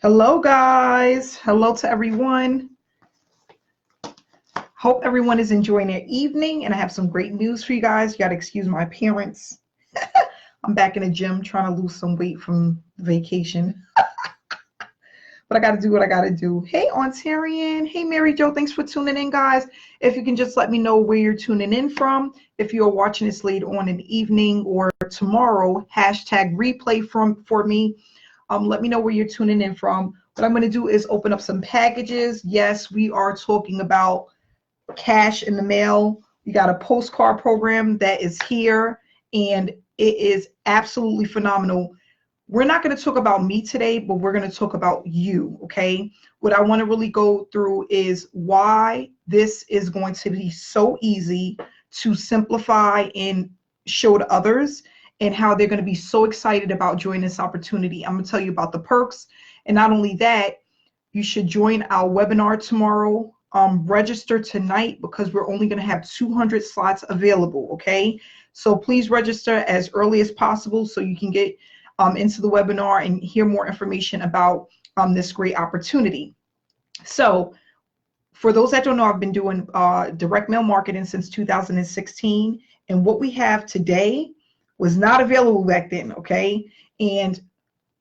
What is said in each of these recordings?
Hello, guys. Hello to everyone. Hope everyone is enjoying their evening, and I have some great news for you guys. You got to excuse my appearance. I'm back in the gym trying to lose some weight from vacation, but I got to do what I got to do. Hey, Ontarian. Hey, Mary Jo. Thanks for tuning in, guys. If you can just let me know where you're tuning in from. If you're watching this late on in the evening or tomorrow, hashtag replay for me. Let me know where you're tuning in from. What I'm going to do is open up some packages. Yes, we are talking about cash in the mail. We got a postcard program that is here, and it is absolutely phenomenal. We're not going to talk about me today, but we're going to talk about you, okay? What I want to really go through is why this is going to be so easy to simplify and show to others, and how they're going to be so excited about joining this opportunity. I'm going to tell you about the perks. And not only that, you should join our webinar tomorrow. Register tonight because we're only going to have 200 slots available, okay? So please register as early as possible so you can get into the webinar and hear more information about this great opportunity. So for those that don't know, I've been doing direct mail marketing since 2016, and what we have today was not available back then, okay? And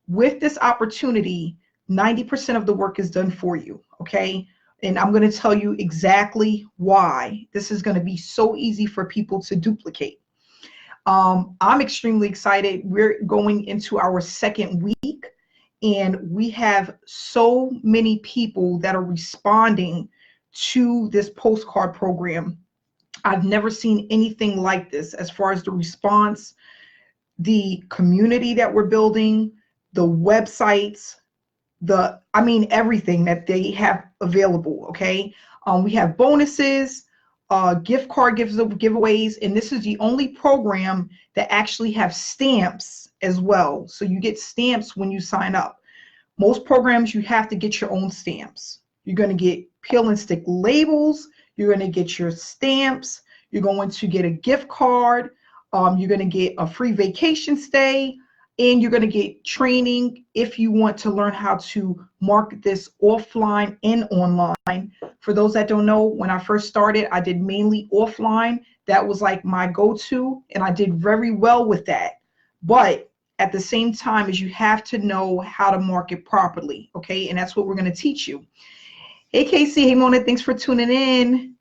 with this opportunity, 90% of the work is done for you, okay? And I'm going to tell you exactly why this is going to be so easy for people to duplicate. I'm extremely excited. We're going into our second week, and we have so many people that are responding to this postcard program. I've never seen anything like this as far as the response, the community that we're building, the websites, everything that they have available, okay? We have bonuses, gift card giveaways, and this is the only program that actually have stamps as well. So you get stamps when you sign up. Most programs, you have to get your own stamps. You're going to get peel and stick labels. You're going to get your stamps. You're going to get a gift card. You're going to get a free vacation stay. And you're going to get training if you want to learn how to market this offline and online. For those that don't know, when I first started, I did mainly offline. That was like my go-to, and I did very well with that. But at the same time, is you have to know how to market properly, okay? And that's what we're going to teach you. Hey, Casey. Hey, Mona. Thanks for tuning in.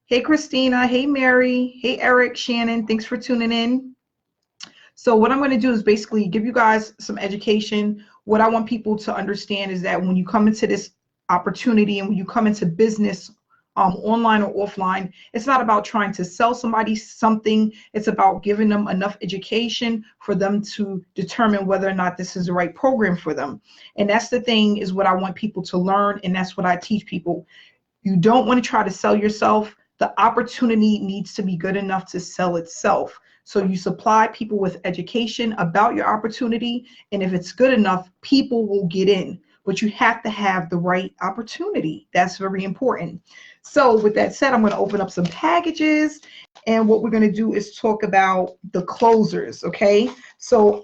Hey, Christina. Hey, Mary. Hey, Eric, Shannon. Thanks for tuning in. So what I'm going to do is basically give you guys some education. What I want people to understand is that when you come into this opportunity and when you come into business, online or offline, it's not about trying to sell somebody something. It's about giving them enough education for them to determine whether or not this is the right program for them. And that's the thing, is what I want people to learn, and that's what I teach people. You don't want to try to sell yourself. The opportunity needs to be good enough to sell itself. So you supply people with education about your opportunity, and if it's good enough, people will get in. But you have to have the right opportunity. That's very important. So with that said, I'm going to open up some packages, and what we're going to do is talk about the closers, okay? So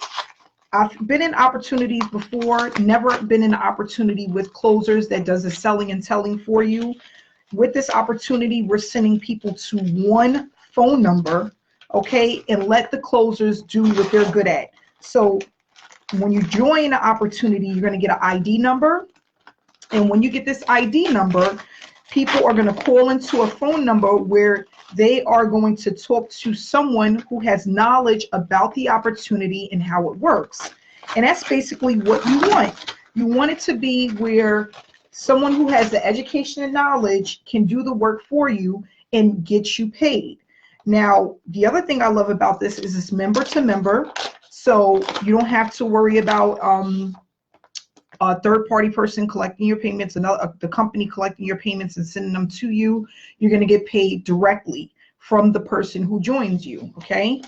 I've been in opportunities before, never been in an opportunity with closers that does the selling and telling for you. With this opportunity, we're sending people to one phone number, okay, and let the closers do what they're good at. So when you join the opportunity, you're going to get an ID number. And when you get this ID number, people are going to call into a phone number where they are going to talk to someone who has knowledge about the opportunity and how it works. And that's basically what you want. You want it to be where someone who has the education and knowledge can do the work for you and get you paid. Now, the other thing I love about this is it's member to member, so you don't have to worry about a third-party person collecting your payments, the company collecting your payments and sending them to you. You're going to get paid directly from the person who joins you, okay?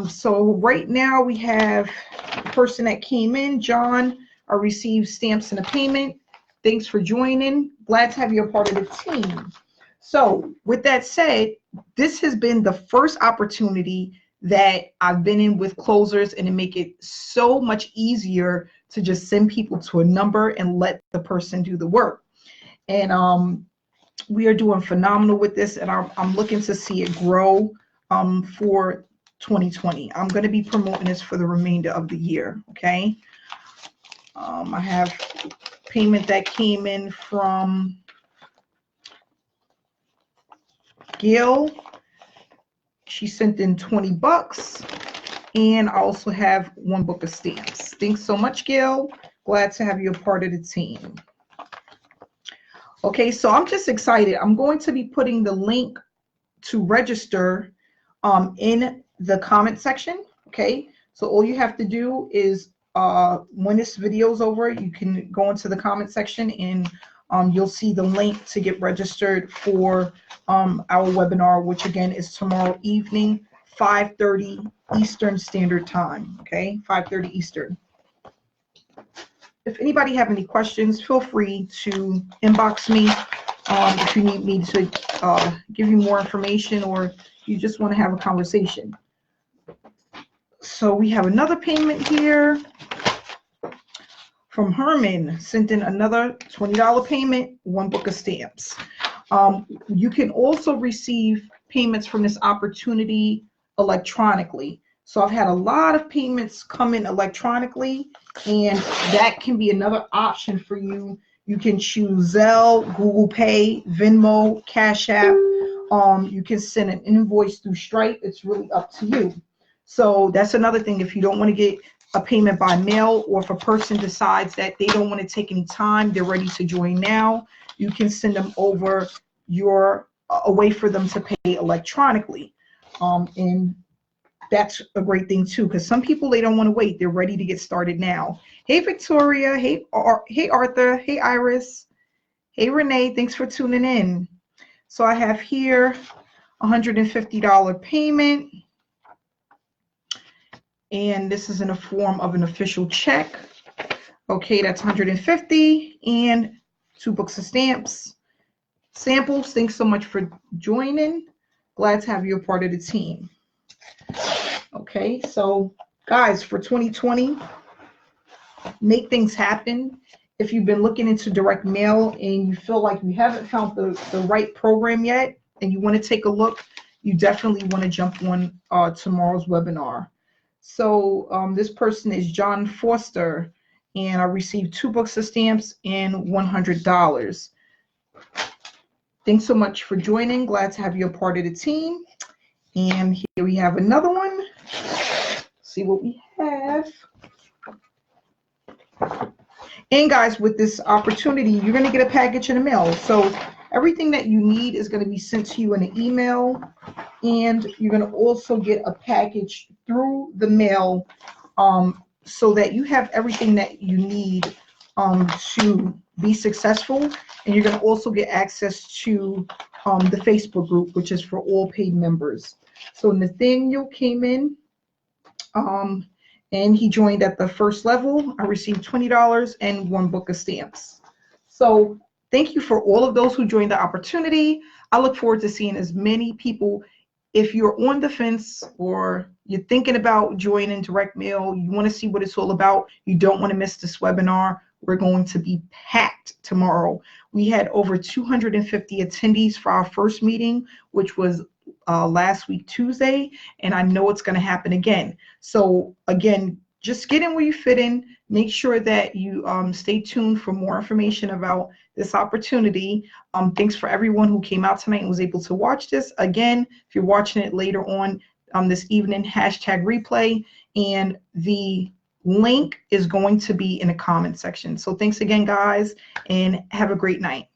So right now we have a person that came in, John, received stamps and a payment. Thanks for joining. Glad to have you a part of the team. So with that said, this has been the first opportunity that I've been in with closers, and to make it so much easier to just send people to a number and let the person do the work. And we are doing phenomenal with this, and I'm looking to see it grow for 2020. I'm going to be promoting this for the remainder of the year. Okay. I have payment that came in from Gail. She sent in $20, and I also have 1 book of stamps. Thanks so much, Gail. Glad to have you a part of the team. Okay, so I'm just excited. I'm going to be putting the link to register in the comment section. Okay, so all you have to do is when this video is over, you can go into the comment section, and you'll see the link to get registered for our webinar, which again is tomorrow evening, 5:30 Eastern Standard Time. Okay, 5:30 Eastern. If anybody have any questions, feel free to inbox me if you need me to give you more information, or you just want to have a conversation. So we have another payment here from Herman. Sent in another $20 payment, 1 book of stamps. You can also receive payments from this opportunity electronically. So I've had a lot of payments come in electronically, and that can be another option for you. You can choose Zelle, Google Pay, Venmo, Cash App. You can send an invoice through Stripe. It's really up to you. So that's another thing. If you don't want to get a payment by mail, or if a person decides that they don't want to take any time, they're ready to join now, you can send them over a way for them to pay electronically. And that's a great thing too, because some people, they don't want to wait. They're ready to get started now. Hey, Victoria. Hey, Arthur. Hey, Iris. Hey, Renee. Thanks for tuning in. So I have here $150 payment. And this is in the form of an official check. Okay, that's $150 and 2 books of stamps. Samples, thanks so much for joining. Glad to have you a part of the team. Okay, so guys, for 2020, make things happen. If you've been looking into direct mail and you feel like you haven't found the right program yet and you want to take a look, you definitely want to jump on tomorrow's webinar. So this person is John Foster, and I received 2 books of stamps and $100. Thanks so much for joining. Glad to have you a part of the team. And here we have another one. See what we have. And guys, with this opportunity, you're going to get a package in the mail. So everything that you need is going to be sent to you in an email, and you're going to also get a package through the mail, so that you have everything that you need to be successful. And you're going to also get access to the Facebook group, which is for all paid members. So Nathaniel came in, and he joined at the first level. I received $20 and 1 book of stamps. So thank you for all of those who joined the opportunity. I look forward to seeing as many people. If you're on the fence, or you're thinking about joining direct mail, you want to see what it's all about, you don't want to miss this webinar. We're going to be packed tomorrow. We had over 250 attendees for our first meeting, which was last week, Tuesday, and I know it's going to happen again. So again, just get in where you fit in. Make sure that you stay tuned for more information about this opportunity. Thanks for everyone who came out tonight and was able to watch this. Again, if you're watching it later on this evening, hashtag replay, and the link is going to be in the comment section. So thanks again, guys, and have a great night.